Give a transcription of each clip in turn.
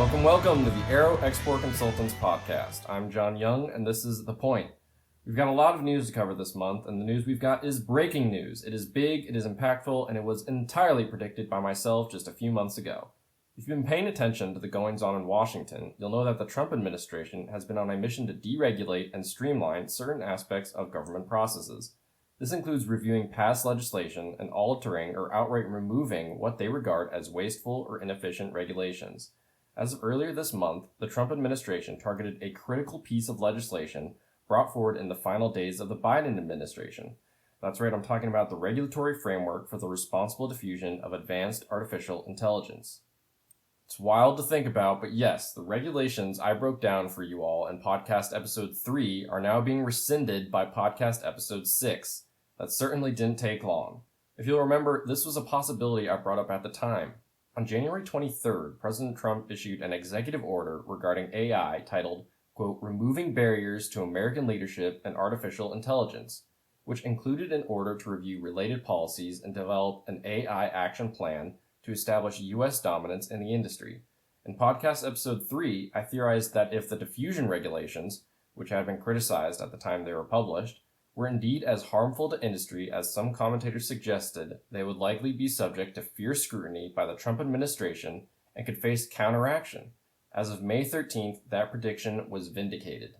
Welcome to the Aero Export Consultants Podcast. I'm John Young, and this is The Point. We've got a lot of news to cover this month, and the news we've got is breaking news. It is big, it is impactful, and it was entirely predicted by myself just a few months ago. If you've been paying attention to the goings-on in Washington, you'll know that the Trump administration has been on a mission to deregulate and streamline certain aspects of government processes. This includes reviewing past legislation and altering or outright removing what they regard as wasteful or inefficient regulations. As of earlier this month, the Trump administration targeted a critical piece of legislation brought forward in the final days of the Biden administration. That's right, I'm talking about the regulatory framework for the responsible diffusion of advanced artificial intelligence. It's wild to think about, but yes, the regulations I broke down for you all in podcast episode 3 are now being rescinded by podcast episode 6. That certainly didn't take long. If you'll remember, this was a possibility I brought up at the time. On January 23rd, President Trump issued an executive order regarding AI titled, quote, Removing Barriers to American Leadership and Artificial Intelligence, which included an order to review related policies and develop an AI action plan to establish U.S. dominance in the industry. In podcast episode 3, I theorized that if the diffusion regulations, which had been criticized at the time they were published, were indeed as harmful to industry as some commentators suggested, they would likely be subject to fierce scrutiny by the Trump administration and could face counteraction. As of May 13th, that prediction was vindicated.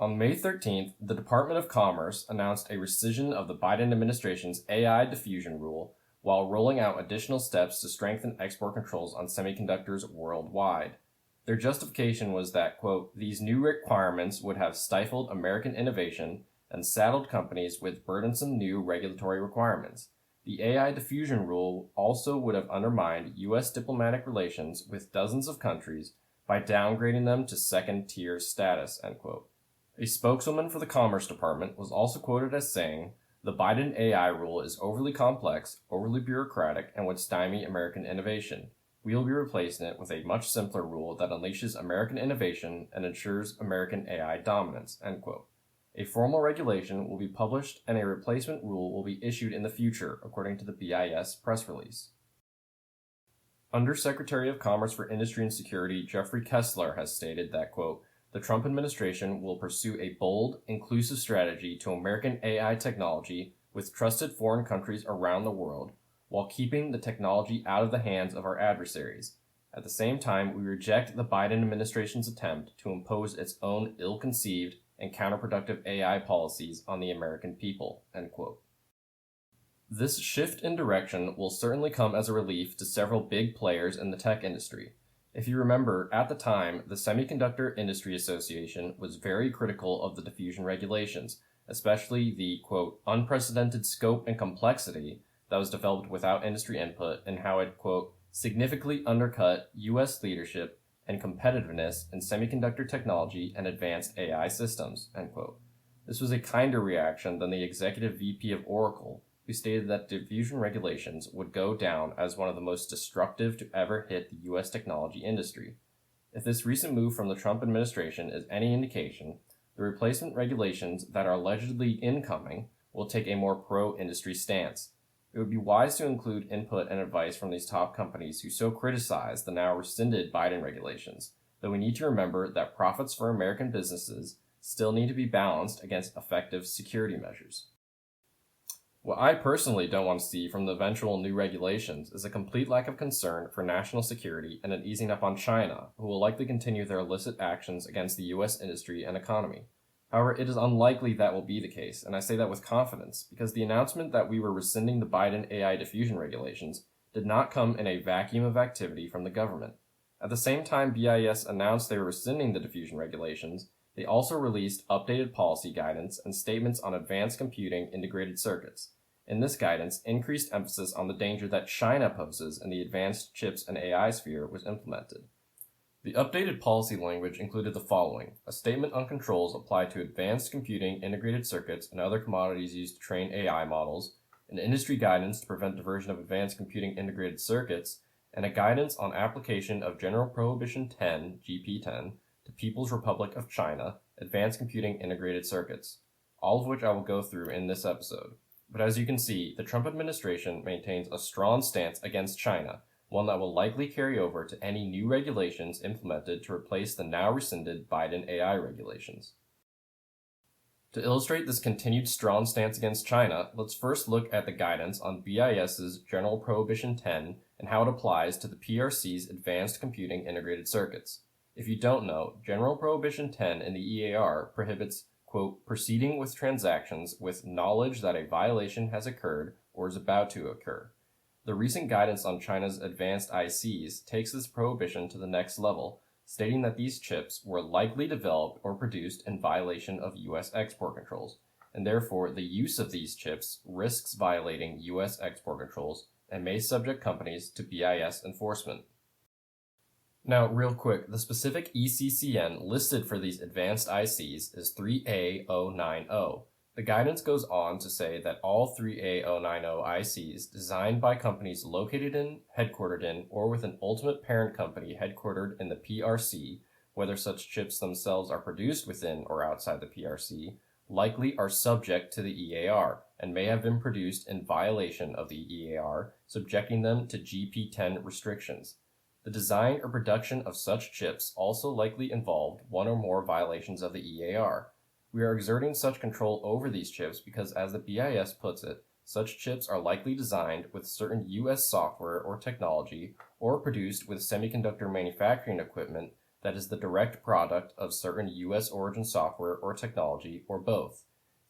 On May 13th, the Department of Commerce announced a rescission of the Biden administration's AI diffusion rule while rolling out additional steps to strengthen export controls on semiconductors worldwide. Their justification was that, quote, these new requirements would have stifled American innovation and saddled companies with burdensome new regulatory requirements. The AI diffusion rule also would have undermined U.S. diplomatic relations with dozens of countries by downgrading them to second-tier status, end quote. A spokeswoman for the Commerce Department was also quoted as saying, the Biden AI rule is overly complex, overly bureaucratic, and would stymie American innovation. We will be replacing it with a much simpler rule that unleashes American innovation and ensures American AI dominance, end quote. A formal regulation will be published and a replacement rule will be issued in the future, according to the BIS press release. Undersecretary of Commerce for Industry and Security Jeffrey Kessler has stated that, quote, the Trump administration will pursue a bold, inclusive strategy to American AI technology with trusted foreign countries around the world, while keeping the technology out of the hands of our adversaries. At the same time, we reject the Biden administration's attempt to impose its own ill-conceived and counterproductive AI policies on the American people, end quote. This shift in direction will certainly come as a relief to several big players in the tech industry. If you remember, at the time, the Semiconductor Industry Association was very critical of the diffusion regulations, especially the, quote, unprecedented scope and complexity that was developed without industry input and how it, quote, significantly undercut U.S. leadership and competitiveness in semiconductor technology and advanced AI systems, end quote. This was a kinder reaction than the executive VP of Oracle, who stated that diffusion regulations would go down as one of the most destructive to ever hit the U.S. technology industry. If this recent move from the Trump administration is any indication, the replacement regulations that are allegedly incoming will take a more pro-industry stance. It would be wise to include input and advice from these top companies who so criticize the now rescinded Biden regulations, though we need to remember that profits for American businesses still need to be balanced against effective security measures. What I personally don't want to see from the eventual new regulations is a complete lack of concern for national security and an easing up on China, who will likely continue their illicit actions against the U.S. industry and economy. However, it is unlikely that will be the case, and I say that with confidence, because the announcement that we were rescinding the Biden AI Diffusion Regulations did not come in a vacuum of activity from the government. At the same time BIS announced they were rescinding the diffusion regulations, they also released updated policy guidance and statements on advanced computing integrated circuits. In this guidance, increased emphasis on the danger that China poses in the advanced chips and AI sphere was implemented. The updated policy language included the following: a statement on controls applied to advanced computing integrated circuits and other commodities used to train AI models, an industry guidance to prevent diversion of advanced computing integrated circuits, and a guidance on application of General Prohibition 10, GP10, to People's Republic of China, advanced computing integrated circuits, all of which I will go through in this episode. But as you can see, the Trump administration maintains a strong stance against China, one that will likely carry over to any new regulations implemented to replace the now rescinded Biden AI regulations. To illustrate this continued strong stance against China, let's first look at the guidance on BIS's General Prohibition 10 and how it applies to the PRC's Advanced Computing Integrated Circuits. If you don't know, General Prohibition 10 in the EAR prohibits, quote, proceeding with transactions with knowledge that a violation has occurred or is about to occur. The recent guidance on China's advanced ICs takes this prohibition to the next level, stating that these chips were likely developed or produced in violation of U.S. export controls, and therefore the use of these chips risks violating U.S. export controls and may subject companies to BIS enforcement. Now, real quick, the specific ECCN listed for these advanced ICs is 3A090. The guidance goes on to say that all 3A090 ICs designed by companies located in, headquartered in, or with an ultimate parent company headquartered in the PRC, whether such chips themselves are produced within or outside the PRC, likely are subject to the EAR and may have been produced in violation of the EAR, subjecting them to GP10 restrictions. The design or production of such chips also likely involved one or more violations of the EAR. We are exerting such control over these chips because, as the BIS puts it, such chips are likely designed with certain U.S. software or technology or produced with semiconductor manufacturing equipment that is the direct product of certain U.S. origin software or technology, or both.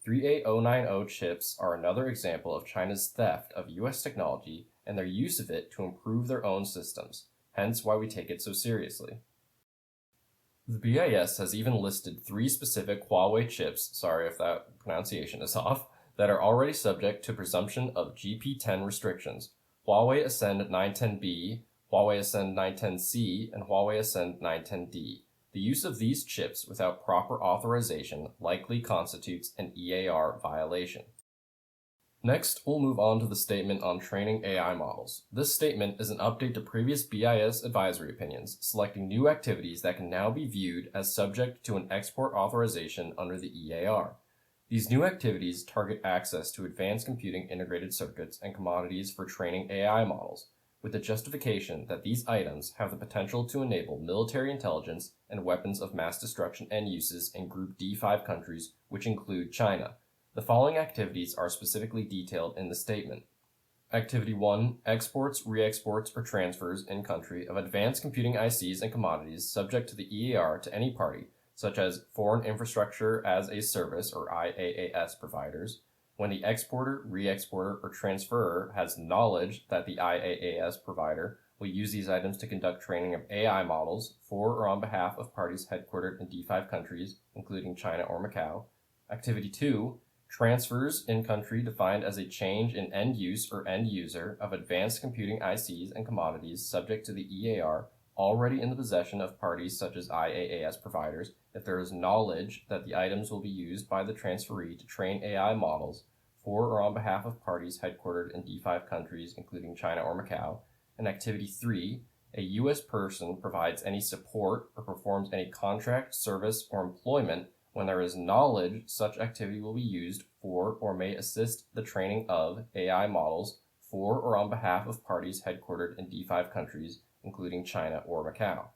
3A090 chips are another example of China's theft of U.S. technology and their use of it to improve their own systems, hence why we take it so seriously. The BIS has even listed 3 specific Huawei chips, sorry if that pronunciation is off, that are already subject to presumption of GP10 restrictions: Huawei Ascend 910B, Huawei Ascend 910C, and Huawei Ascend 910D. The use of these chips without proper authorization likely constitutes an EAR violation. Next, we'll move on to the statement on training AI models. This statement is an update to previous BIS advisory opinions, selecting new activities that can now be viewed as subject to an export authorization under the EAR. These new activities target access to advanced computing integrated circuits and commodities for training AI models, with the justification that these items have the potential to enable military intelligence and weapons of mass destruction end uses in Group D5 countries, which include China. The following activities are specifically detailed in the statement. Activity 1. Exports, re-exports, or transfers in country of advanced computing ICs and commodities subject to the EAR to any party, such as Foreign Infrastructure as a Service or IaaS providers, when the exporter, re-exporter, or transferor has knowledge that the IaaS provider will use these items to conduct training of AI models for or on behalf of parties headquartered in D5 countries, including China or Macau. Activity 2. Transfers in country defined as a change in end use or end user of advanced computing ICs and commodities subject to the EAR already in the possession of parties such as IaaS providers if there is knowledge that the items will be used by the transferee to train AI models for or on behalf of parties headquartered in D5 countries, including China or Macau. And Activity 3, a U.S. person provides any support or performs any contract, service, or employment when there is knowledge such activity will be used for or may assist the training of AI models for or on behalf of parties headquartered in D5 countries, including China or Macau.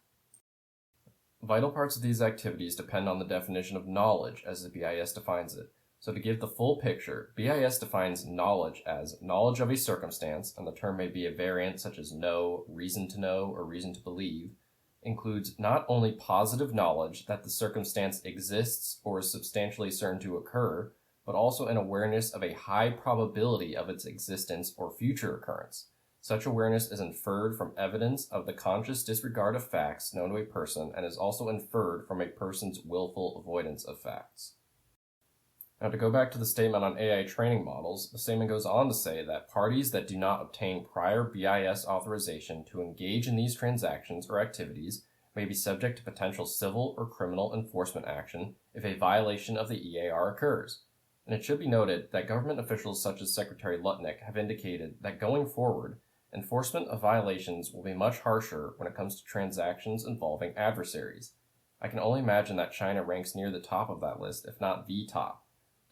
Vital parts of these activities depend on the definition of knowledge as the BIS defines it. So to give the full picture, BIS defines knowledge as knowledge of a circumstance, and the term may be a variant such as know, reason to know, or reason to believe, includes not only positive knowledge that the circumstance exists or is substantially certain to occur, but also an awareness of a high probability of its existence or future occurrence. Such awareness is inferred from evidence of the conscious disregard of facts known to a person and is also inferred from a person's willful avoidance of facts. Now, to go back to the statement on AI training models, the statement goes on to say that parties that do not obtain prior BIS authorization to engage in these transactions or activities may be subject to potential civil or criminal enforcement action if a violation of the EAR occurs. And it should be noted that government officials such as Secretary Lutnick have indicated that going forward, enforcement of violations will be much harsher when it comes to transactions involving adversaries. I can only imagine that China ranks near the top of that list, if not the top.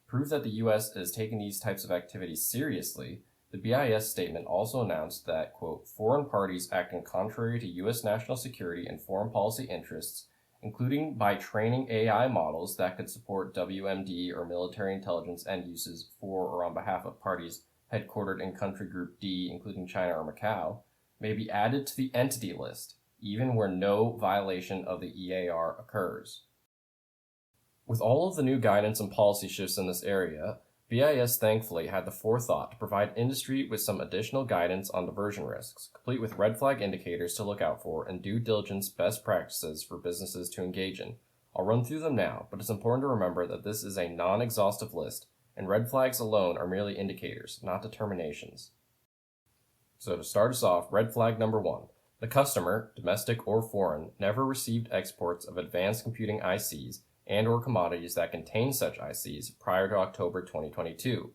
To prove that the U.S. is taking these types of activities seriously, The BIS statement also announced that, quote, foreign parties acting contrary to U.S. national security and foreign policy interests, including by training AI models that could support WMD or military intelligence end uses for or on behalf of parties headquartered in Country Group D, including China or Macau, may be added to the entity list, even where no violation of the EAR occurs. With all of the new guidance and policy shifts in this area, BIS thankfully had the forethought to provide industry with some additional guidance on diversion risks, complete with red flag indicators to look out for and due diligence best practices for businesses to engage in. I'll run through them now, but it's important to remember that this is a non-exhaustive list, and red flags alone are merely indicators, not determinations. So to start us off, red flag number 1. The customer, domestic or foreign, never received exports of advanced computing ICs and or commodities that contain such ICs prior to October 2022.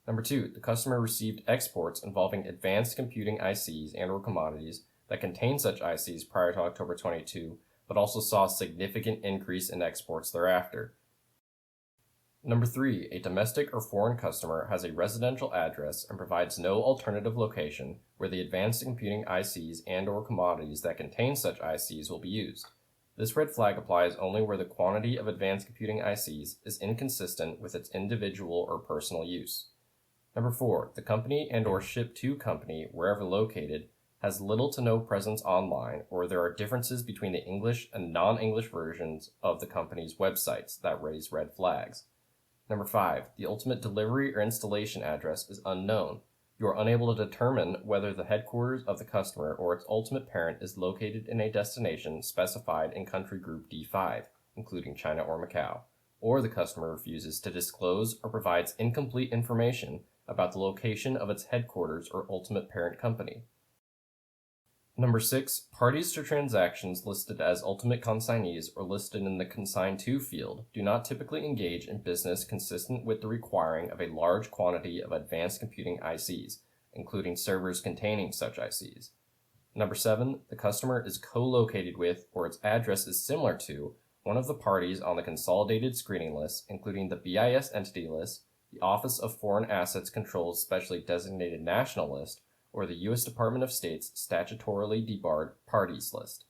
Number 2, the customer received exports involving advanced computing ICs and or commodities that contain such ICs prior to October 22, but also saw a significant increase in exports thereafter. Number 3, a domestic or foreign customer has a residential address and provides no alternative location where the advanced computing ICs and or commodities that contain such ICs will be used. This red flag applies only where the quantity of advanced computing ICs is inconsistent with its individual or personal use. Number 4, the company and or ship-to company, wherever located, has little to no presence online, or there are differences between the English and non-English versions of the company's websites that raise red flags. Number 5, the ultimate delivery or installation address is unknown. You are unable to determine whether the headquarters of the customer or its ultimate parent is located in a destination specified in Country Group D5, including China or Macau, or the customer refuses to disclose or provides incomplete information about the location of its headquarters or ultimate parent company. Number 6, parties to transactions listed as ultimate consignees or listed in the consigned to field do not typically engage in business consistent with the requiring of a large quantity of advanced computing ICs, including servers containing such ICs. Number 7, the customer is co-located with or its address is similar to one of the parties on the consolidated screening list, including the BIS entity list, the Office of Foreign Assets Control's specially designated national list, or the U.S. Department of State's statutorily debarred parties list.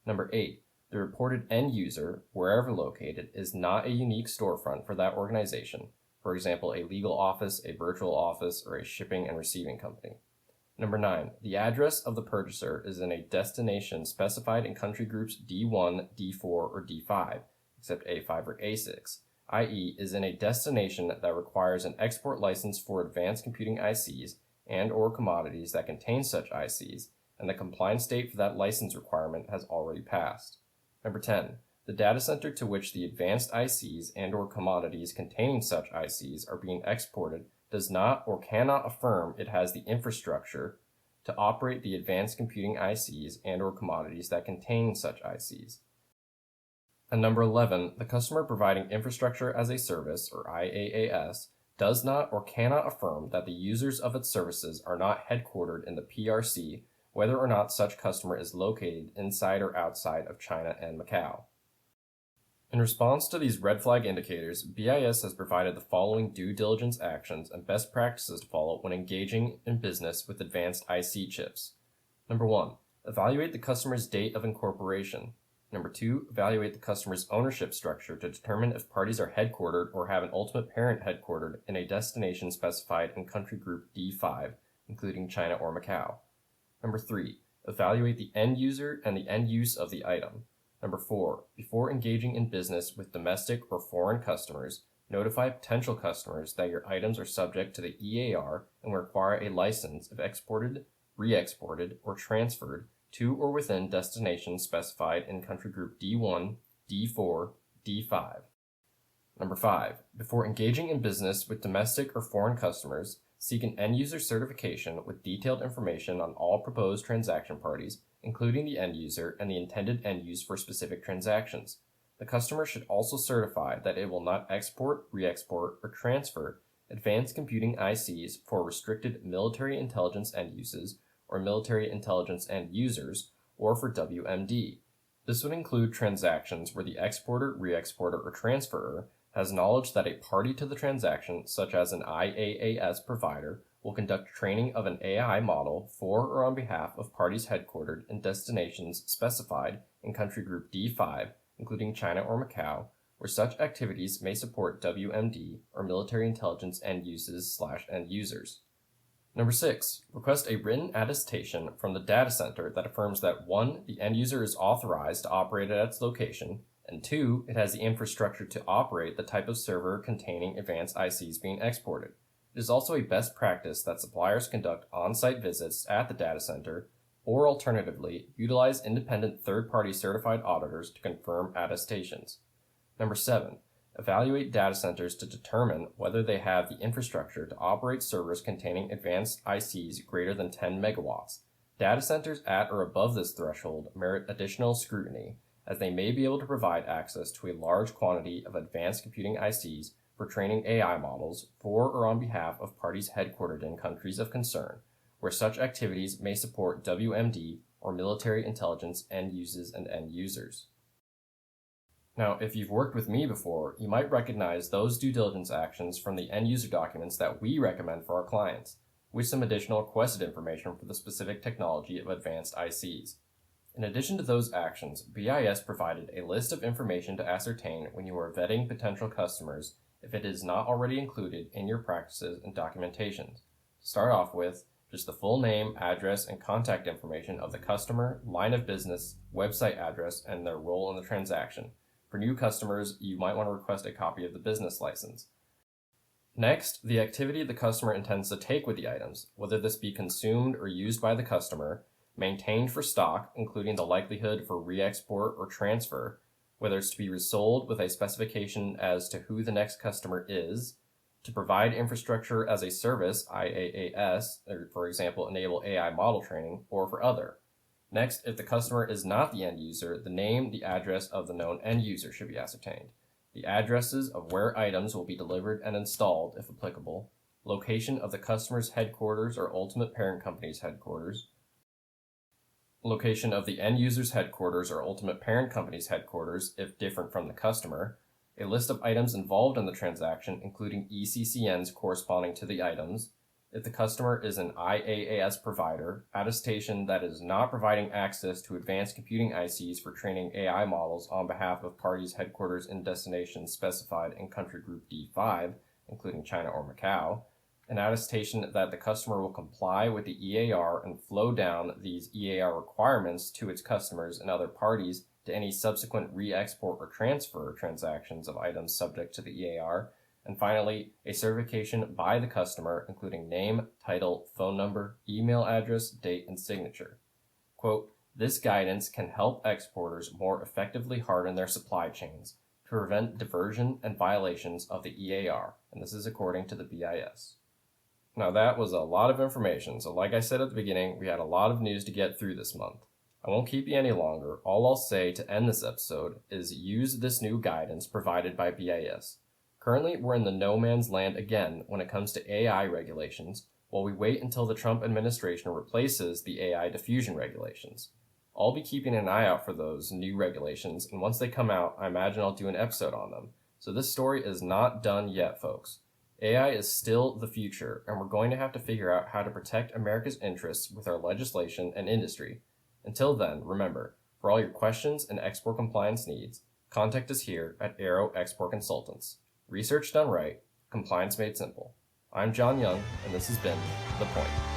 Number 8, the reported end user, wherever located, is not a unique storefront for that organization, for example, a legal office, a virtual office, or a shipping and receiving company. Number 9, the address of the purchaser is in a destination specified in country groups D1, D4, or D5, except A5 or A6, i.e. is in a destination that requires an export license for advanced computing ICs and or commodities that contain such ICs, and the compliance date for that license requirement has already passed. Number 10, the data center to which the advanced ICs and or commodities containing such ICs are being exported does not or cannot affirm it has the infrastructure to operate the advanced computing ICs and or commodities that contain such ICs. And number 11, the customer providing infrastructure as a service, or IaaS, does not or cannot affirm that the users of its services are not headquartered in the PRC, whether or not such customer is located inside or outside of China and Macau. In response to these red flag indicators, BIS has provided the following due diligence actions and best practices to follow when engaging in business with advanced IC chips. Number 1, evaluate the customer's date of incorporation. Number 2, evaluate the customer's ownership structure to determine if parties are headquartered or have an ultimate parent headquartered in a destination specified in country group D5, including China or Macau. Number 3, evaluate the end user and the end use of the item. Number 4, before engaging in business with domestic or foreign customers, notify potential customers that your items are subject to the EAR and require a license if exported, re-exported, or transferred to or within destinations specified in country group D1, D4, D5. Number 5, before engaging in business with domestic or foreign customers, seek an end-user certification with detailed information on all proposed transaction parties, including the end user and the intended end use for specific transactions. The customer should also certify that it will not export, re-export, or transfer advanced computing ICs for restricted military intelligence end uses or military intelligence end users, or for WMD. This would include transactions where the exporter, re-exporter, or transferor has knowledge that a party to the transaction, such as an IaaS provider, will conduct training of an AI model for or on behalf of parties headquartered in destinations specified in Country Group D5, including China or Macau, where such activities may support WMD or military intelligence end uses/end users. Number 6, request a written attestation from the data center that affirms that 1, the end user is authorized to operate at its location, and 2, it has the infrastructure to operate the type of server containing advanced ICs being exported. It is also a best practice that suppliers conduct on-site visits at the data center, or alternatively, utilize independent third-party certified auditors to confirm attestations. Number 7, evaluate data centers to determine whether they have the infrastructure to operate servers containing advanced ICs greater than 10 megawatts. Data centers at or above this threshold merit additional scrutiny, as they may be able to provide access to a large quantity of advanced computing ICs for training AI models for or on behalf of parties headquartered in countries of concern, where such activities may support WMD or military intelligence end uses and end users. Now, if you've worked with me before, you might recognize those due diligence actions from the end user documents that we recommend for our clients, with some additional requested information for the specific technology of advanced ICs. In addition to those actions, BIS provided a list of information to ascertain when you are vetting potential customers if it is not already included in your practices and documentations. To start off with, just the full name, address, and contact information of the customer, line of business, website address, and their role in the transaction. For new customers, you might want to request a copy of the business license. Next, the activity the customer intends to take with the items, whether this be consumed or used by the customer, maintained for stock, including the likelihood for re-export or transfer, whether it's to be resold with a specification as to who the next customer is, to provide infrastructure as a service, IaaS, or for example, enable AI model training, or for other. Next, if the customer is not the end user, the name, the address of the known end user should be ascertained. The addresses of where items will be delivered and installed, if applicable, location of the customer's headquarters or ultimate parent company's headquarters, location of the end user's headquarters or ultimate parent company's headquarters, if different from the customer, a list of items involved in the transaction, including ECCNs corresponding to the items. If the customer is an IaaS provider, attestation that is not providing access to advanced computing ICs for training AI models on behalf of parties headquarters in destinations specified in Country Group D5, including China or Macau, an attestation that the customer will comply with the EAR and flow down these EAR requirements to its customers and other parties to any subsequent re-export or transfer transactions of items subject to the EAR, and finally, a certification by the customer, including name, title, phone number, email address, date, and signature. Quote, this guidance can help exporters more effectively harden their supply chains to prevent diversion and violations of the EAR, and this is according to the BIS. Now that was a lot of information, so like I said at the beginning, we had a lot of news to get through this month. I won't keep you any longer. All I'll say to end this episode is use this new guidance provided by BIS. Currently, we're in the no man's land again when it comes to AI regulations, while we wait until the Trump administration replaces the AI Diffusion Regulations. I'll be keeping an eye out for those new regulations, and once they come out, I imagine I'll do an episode on them. So this story is not done yet, folks. AI is still the future, and we're going to have to figure out how to protect America's interests with our legislation and industry. Until then, remember, for all your questions and export compliance needs, contact us here at Aero Export Consultants. Research done right, compliance made simple. I'm John Young, and this has been The Point.